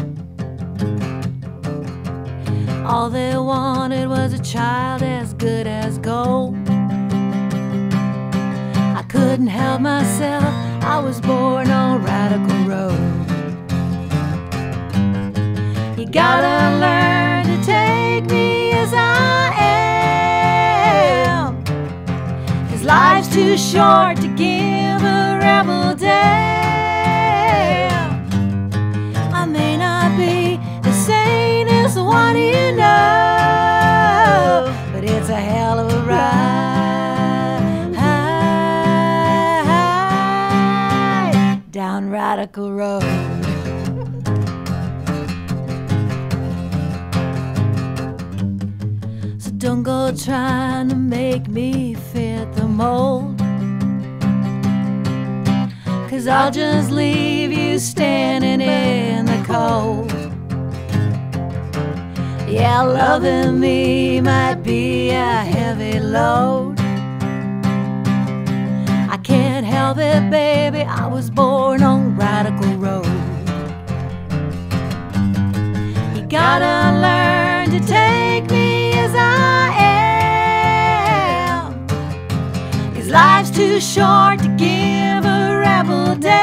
[SPEAKER 4] All they wanted was a child as good as gold. I couldn't help myself, I was born on Radical Road. You gotta learn to take me as I am, 'cause life's too short to give a rebel damn. I may not be the sanest one you know, but it's a hell of a ride down Radical Road. So don't go trying to make me fit the mold, 'cause I'll just leave you standing in the cold. Yeah, loving me might be a heavy load. I can't help it, baby, I was born on Radical Road. You gotta learn to take me as I am, 'cause life's too short to give a rebel damn.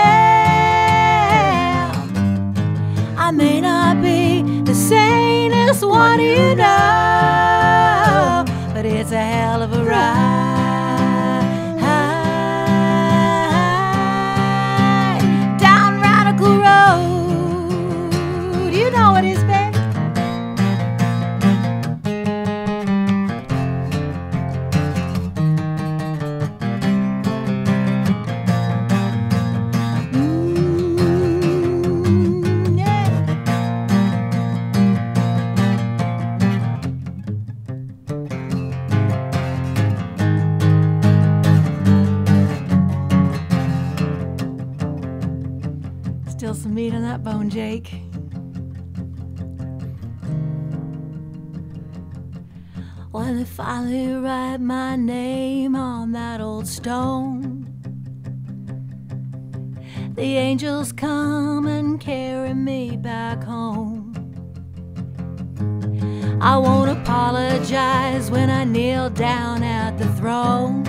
[SPEAKER 4] I may not be the sanest one you know, but it's a hell of a ride down Radical Road. You know what it is, babe. Still some meat on that bone, Jake. When they finally write my name on that old stone, the angels come and carry me back home. I won't apologize when I kneel down at the throne.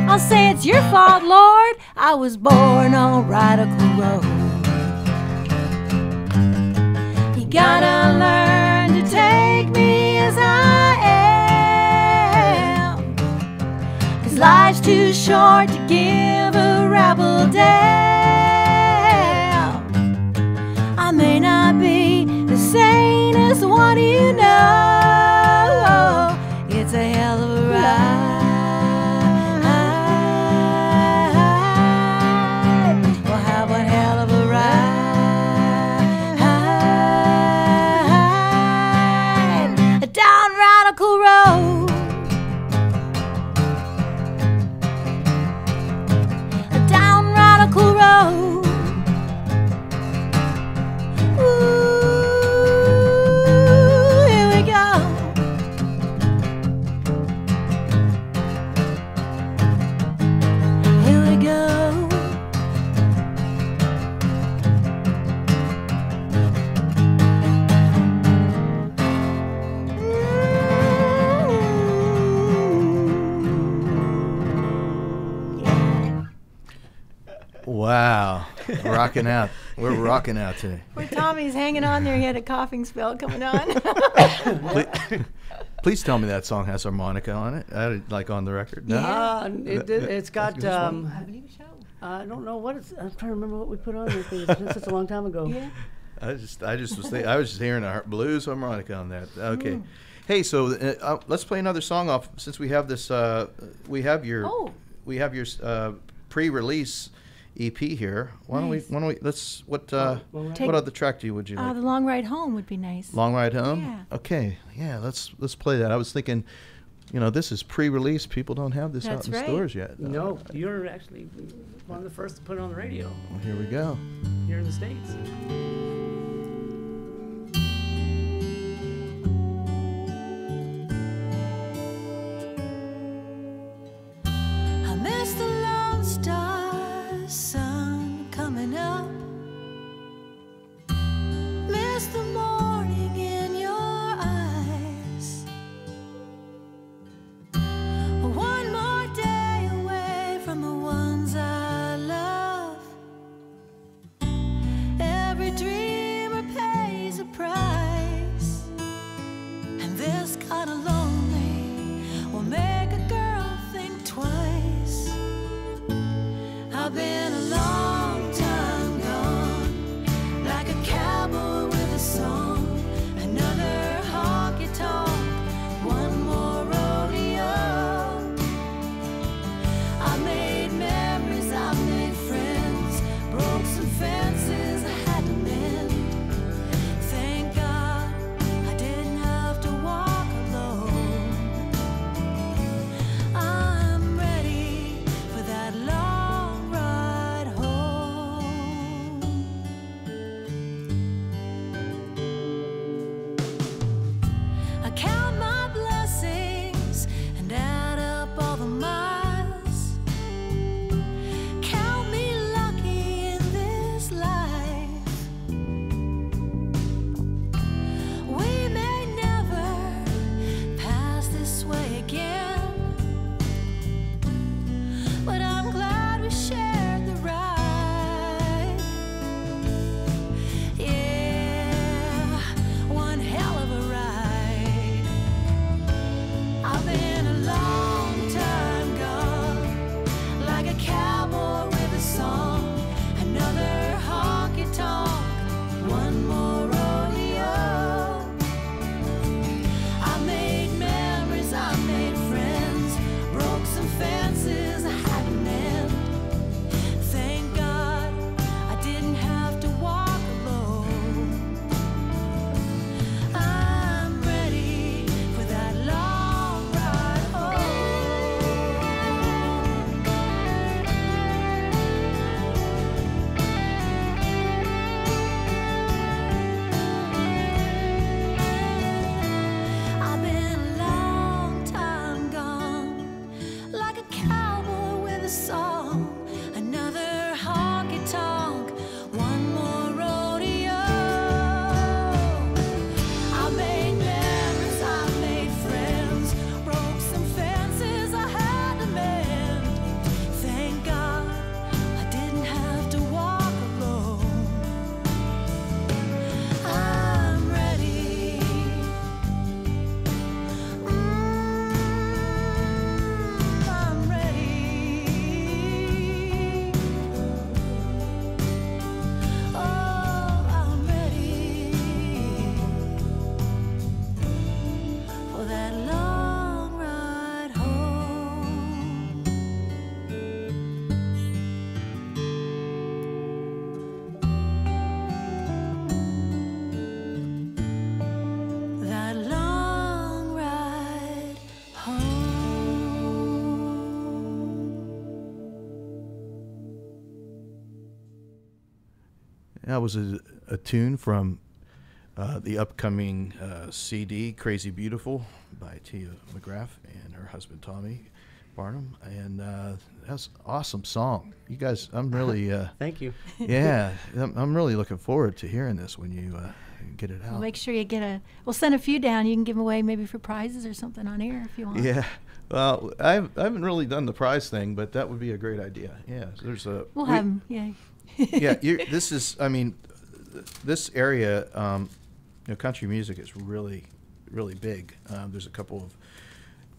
[SPEAKER 4] I'll say it's your fault, Lord, I was born on Radical Road. You gotta learn to take me as I am, 'cause life's too short to give a rebel damn. I may not be the sanest one you know, it's a hell of a ride.
[SPEAKER 5] Wow. Rocking out. We're rocking out today.
[SPEAKER 3] Poor Tommy's hanging on there. He had a coughing spell coming on.
[SPEAKER 5] Please tell me that song has harmonica on it, like on the record. No?
[SPEAKER 2] Yeah. It's got. I don't know what it's. I'm trying to remember what we put on there. It's been such a long time ago.
[SPEAKER 3] Yeah.
[SPEAKER 5] I just was thinking, I was just hearing a blues harmonica on that. Okay. Hey, so let's play another song off since we have this. We have your pre-release EP here. Why don't we? Let's. What other track would you like?
[SPEAKER 3] The Long Ride Home would be nice.
[SPEAKER 5] Long Ride Home.
[SPEAKER 3] Yeah.
[SPEAKER 5] Okay. Yeah. Let's play that. I was thinking, this is pre-release. People don't have this out in stores yet.
[SPEAKER 2] No, you're actually one of the first to put it on the radio.
[SPEAKER 5] Well, here we go.
[SPEAKER 2] Here in the States.
[SPEAKER 4] I miss the Lone Star sun coming up
[SPEAKER 5] That was a tune from the upcoming CD, Crazy Beautiful, by Tia McGraff and her husband, Tommy Barnum. And that's an awesome song. You guys, I'm really...
[SPEAKER 2] Thank you.
[SPEAKER 5] Yeah, I'm really looking forward to hearing this when you get it out.
[SPEAKER 3] Well, make sure you get we'll send a few down. You can give them away maybe for prizes or something on air if you want.
[SPEAKER 5] Yeah. Well, I haven't really done the prize thing, but that would be a great idea. Yeah. So there's a...
[SPEAKER 3] We'll have them, yeah.
[SPEAKER 5] Yeah, this is, I mean, this area, country music is really, really big. There's a couple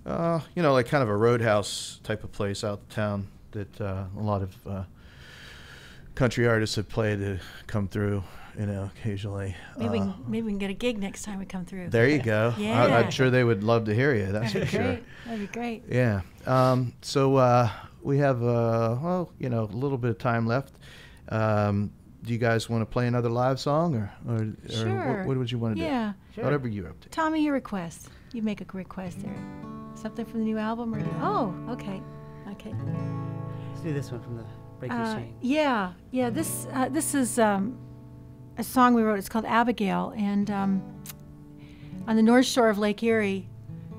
[SPEAKER 5] of, like kind of a roadhouse type of place out in town that a lot of country artists have played to come through, occasionally.
[SPEAKER 3] Maybe we can get a gig next time we come through.
[SPEAKER 5] There you go.
[SPEAKER 3] Yeah.
[SPEAKER 5] I'm sure they would love to hear you, that's for sure.
[SPEAKER 3] Great. That'd be great.
[SPEAKER 5] Yeah. So we have, a little bit of time left. Do you guys want to play another live song, or
[SPEAKER 3] sure.
[SPEAKER 5] what would you want to do?
[SPEAKER 3] Yeah.
[SPEAKER 2] Sure.
[SPEAKER 5] Whatever you're up to.
[SPEAKER 3] Tommy, your request. You make a request there. Something from the new album, or okay.
[SPEAKER 2] Let's do this one from the Break Your Chain.
[SPEAKER 3] Yeah. This is a song we wrote. It's called Abigail, and on the north shore of Lake Erie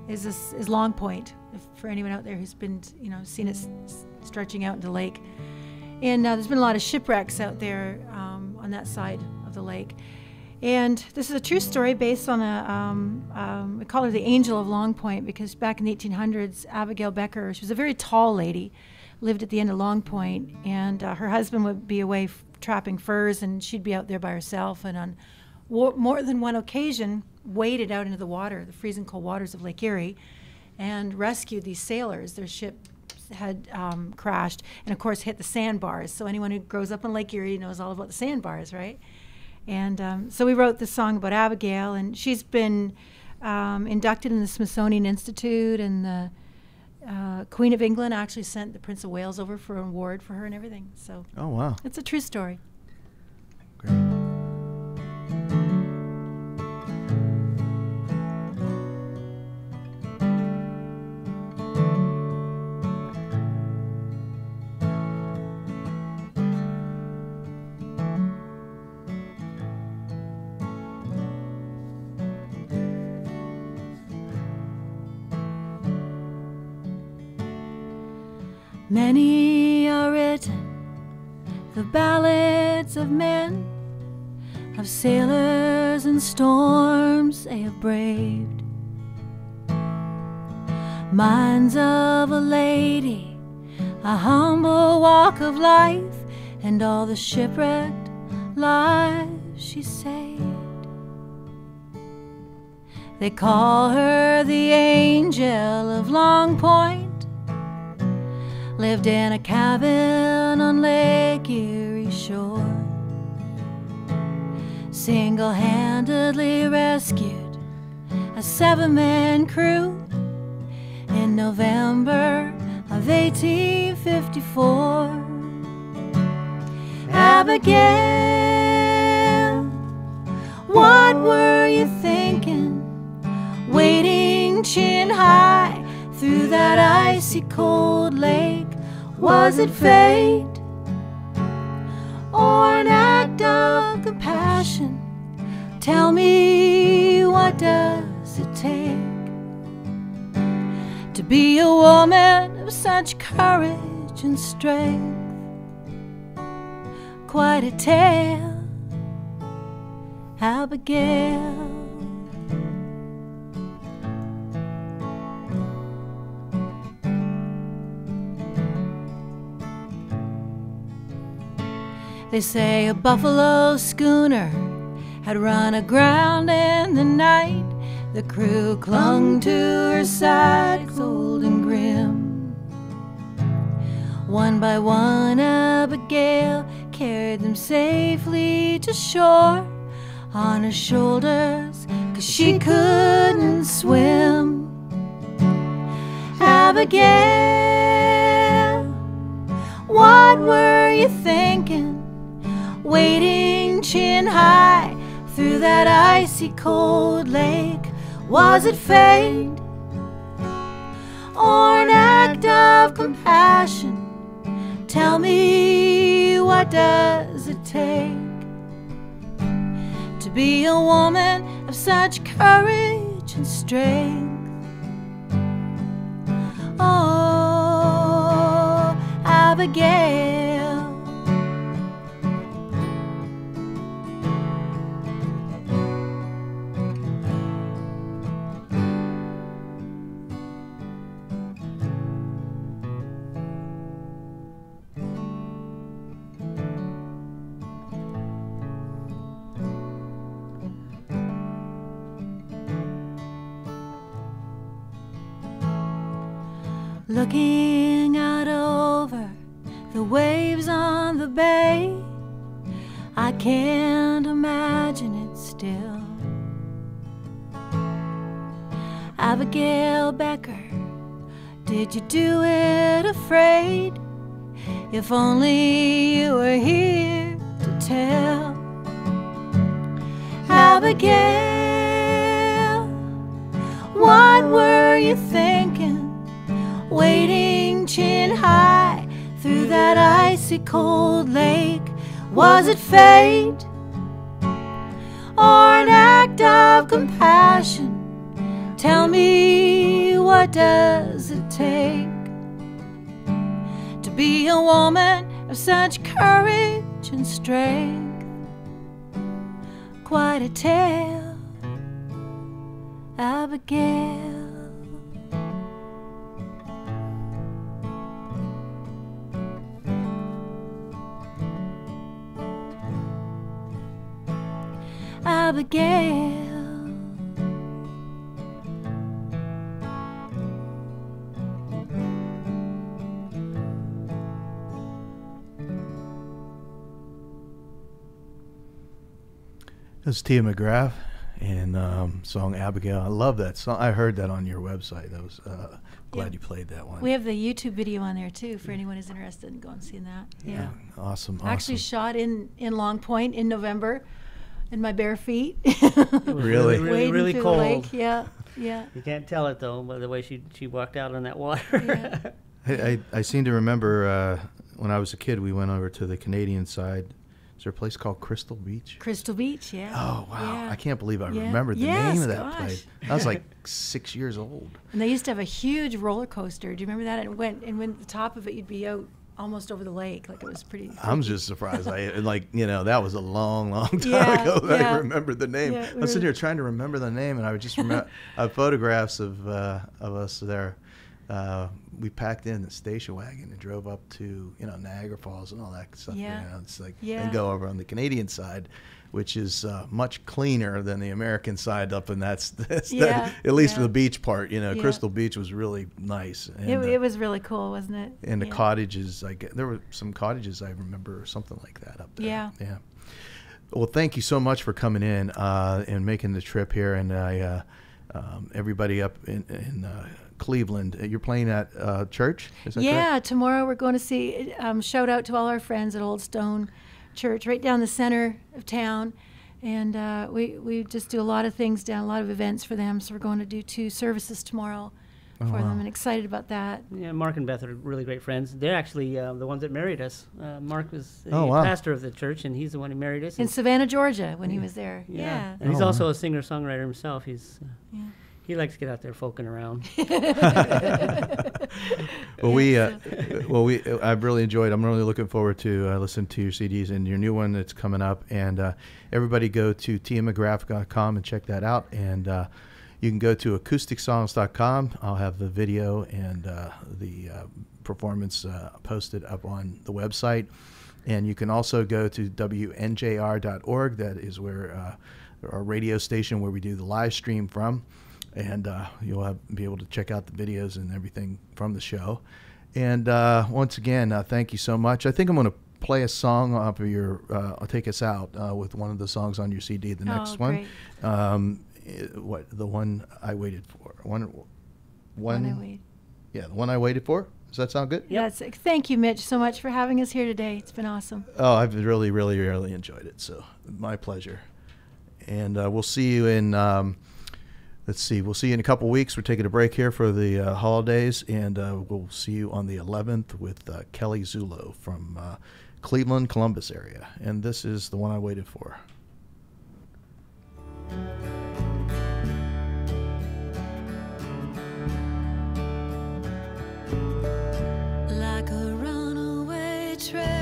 [SPEAKER 3] is Long Point. For anyone out there who's been, seen it stretching out into the lake. And there's been a lot of shipwrecks out there on that side of the lake. And this is a true story based on we call her the Angel of Long Point, because back in the 1800s, Abigail Becker, she was a very tall lady, lived at the end of Long Point, and her husband would be away trapping furs, and she'd be out there by herself, and on more than one occasion, waded out into the water, the freezing cold waters of Lake Erie, and rescued these sailors. Their ship had crashed and, of course, hit the sandbars. So anyone who grows up in Lake Erie knows all about the sandbars, right? And so we wrote this song about Abigail, and she's been inducted in the Smithsonian Institute, and the Queen of England actually sent the Prince of Wales over for an award for her and everything. So
[SPEAKER 5] oh, wow.
[SPEAKER 3] It's a true story.
[SPEAKER 5] Great.
[SPEAKER 4] Many are written, the ballads of men, of sailors and storms they have braved. Minds of a lady, a humble walk of life, and all the shipwrecked lives she saved. They call her the Angel of Long Point, lived in a cabin on Lake Erie shore, single-handedly rescued a 7-man crew in November of 1854. Abigail, what were you thinking, wading chin high through that icy cold lake? Was it fate or an act of compassion? Tell me, what does it take to be a woman of such courage and strength? Quite a tale, Abigail. They say a buffalo schooner had run aground in the night. The crew clung to her side, cold and grim. One by one, Abigail carried them safely to shore on her shoulders, 'cause she couldn't swim. Abigail, what were you thinking, wading chin high through that icy cold lake? Was it fate or an act of compassion? Tell me, what does it take to be a woman of such courage and strength. Oh, Abigail, looking out over the waves on the bay, I can't imagine it still. Abigail Becker, did you do it afraid? If only you were here to tell. Abigail, what were you thinking? Waiting chin high through that icy cold lake. Was it fate or an act of compassion? Tell me, what does it take to be a woman of such courage and strength? Quite a tale, Abigail. Abigail,
[SPEAKER 5] This is Tia McGraff and song Abigail. I love that song. I heard that on your website. That was glad you played that one.
[SPEAKER 3] We have the YouTube video on there too for anyone who's interested in going and seeing that. Yeah.
[SPEAKER 5] Awesome.
[SPEAKER 3] Actually shot in Long Point in November in my bare feet.
[SPEAKER 2] It was
[SPEAKER 5] Really?
[SPEAKER 2] really
[SPEAKER 3] through
[SPEAKER 2] cold.
[SPEAKER 3] the lake. Yeah, yeah.
[SPEAKER 2] You can't tell it though by the way she walked out on that water.
[SPEAKER 3] Yeah.
[SPEAKER 5] I seem to remember when I was a kid, we went over to the Canadian side. Is there a place called Crystal Beach?
[SPEAKER 3] Crystal Beach, yeah.
[SPEAKER 5] Oh, wow.
[SPEAKER 3] Yeah.
[SPEAKER 5] I can't believe I
[SPEAKER 3] Yeah.
[SPEAKER 5] remembered the
[SPEAKER 3] Yes,
[SPEAKER 5] name of that
[SPEAKER 3] gosh.
[SPEAKER 5] place. I was like 6 years old.
[SPEAKER 3] And they used to have a huge roller coaster. Do you remember that? And when the top of it, you'd be out almost over the lake. Like, it was pretty.
[SPEAKER 5] I'm just surprised. That was a long, long time
[SPEAKER 3] Yeah,
[SPEAKER 5] ago that
[SPEAKER 3] yeah.
[SPEAKER 5] I remembered the name.
[SPEAKER 3] Yeah,
[SPEAKER 5] I was sitting here trying to remember the name, and I would just remember photographs of us there. We packed in the station wagon and drove up to Niagara Falls and all that stuff.
[SPEAKER 3] Yeah.
[SPEAKER 5] It's like
[SPEAKER 3] Yeah.
[SPEAKER 5] and go over on the Canadian side, which is much cleaner than the American side up, and that's
[SPEAKER 3] Yeah,
[SPEAKER 5] at least for
[SPEAKER 3] yeah.
[SPEAKER 5] the beach part.
[SPEAKER 3] Yeah.
[SPEAKER 5] Crystal Beach was really nice. And,
[SPEAKER 3] It was really cool, wasn't it?
[SPEAKER 5] and the
[SPEAKER 3] Yeah.
[SPEAKER 5] cottages, there were some cottages I remember or something like that up there.
[SPEAKER 3] Yeah.
[SPEAKER 5] Yeah. Well, thank you so much for coming in and making the trip here, and everybody up in Cleveland. You're playing at church? Is that
[SPEAKER 3] Yeah,
[SPEAKER 5] correct?
[SPEAKER 3] tomorrow we're going to see, shout out to all our friends at Old Stone Church, right down the center of town. And we just do a lot of things down, a lot of events for them. So we're going to do 2 services tomorrow for them, and excited about that.
[SPEAKER 2] Yeah, Mark and Beth are really great friends. They're actually the ones that married us. Mark was the
[SPEAKER 5] Oh, wow.
[SPEAKER 2] pastor of the church, and he's the one who married us.
[SPEAKER 3] In
[SPEAKER 2] and-
[SPEAKER 3] Savannah, Georgia, when he was there. Yeah.
[SPEAKER 2] And he's
[SPEAKER 5] Oh,
[SPEAKER 2] also
[SPEAKER 5] wow.
[SPEAKER 2] a singer-songwriter himself. He likes to get out there folking around.
[SPEAKER 5] I've really enjoyed. I'm really looking forward to listening to your CDs and your new one that's coming up. And everybody go to tiamcgraff.com and check that out. And you can go to acousticSongs.com. I'll have the video and the performance posted up on the website. And you can also go to WNJR.org. That is where our radio station where we do the live stream from. And you'll be able to check out the videos and everything from the show. And once again, thank you so much. I think I'm going to play a song off of your, I'll take us out with one of the songs on your CD, the next one. The one I waited for.
[SPEAKER 3] One I waited.
[SPEAKER 5] Yeah, the one I waited for. Does that sound good?
[SPEAKER 3] Yeah, thank you, Mitch, so much for having us here today. It's been awesome.
[SPEAKER 5] Oh, I've really, really, really enjoyed it. So my pleasure. And we'll see you in, we'll see you in a couple weeks. We're taking a break here for the holidays, and we'll see you on the 11th with Kelly Zulo from Cleveland, Columbus area. And this is the one I waited for.
[SPEAKER 4] trail.